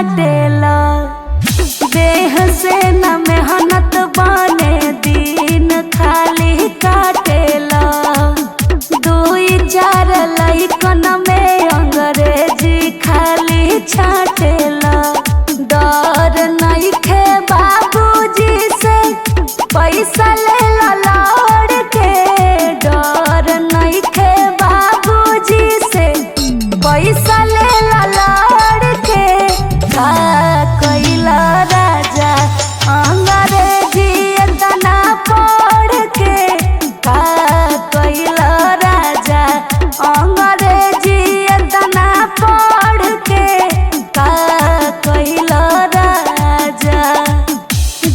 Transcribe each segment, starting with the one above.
चाटेला। देह से न मेहनत बने दिन खाली काटेला। दुई चार लइकन में अंग्रेजी खाली छाटेला। डर नइखे बाबूजी से पैसा ले लौड़ के। डर नइखे बाबूजी से पैसा ले लौड़ के। का कइला राजा अंग्रेजी इतना पढ़ के। का कइला राजा अंग्रेजी इतना पढ़ के। का कइला राजा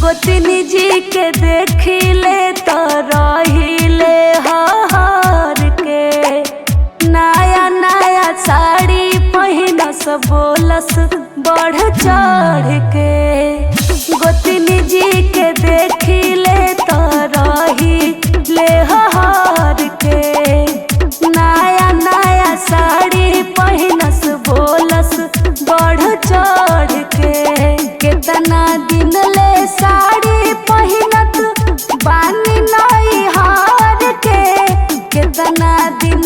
गोतनी जी के देखिले तो रहिले हर के। नया नया साड़ी पहिनस बोलस बढ़ चढ़ के। गोतनी जी के देखिले तो रहिले हर के। नया नया साड़ी पहिनस बोलस बढ़ चढ़ के। कितना दिन ले साड़ी पहिनत बानी नई हार के। कितना दिन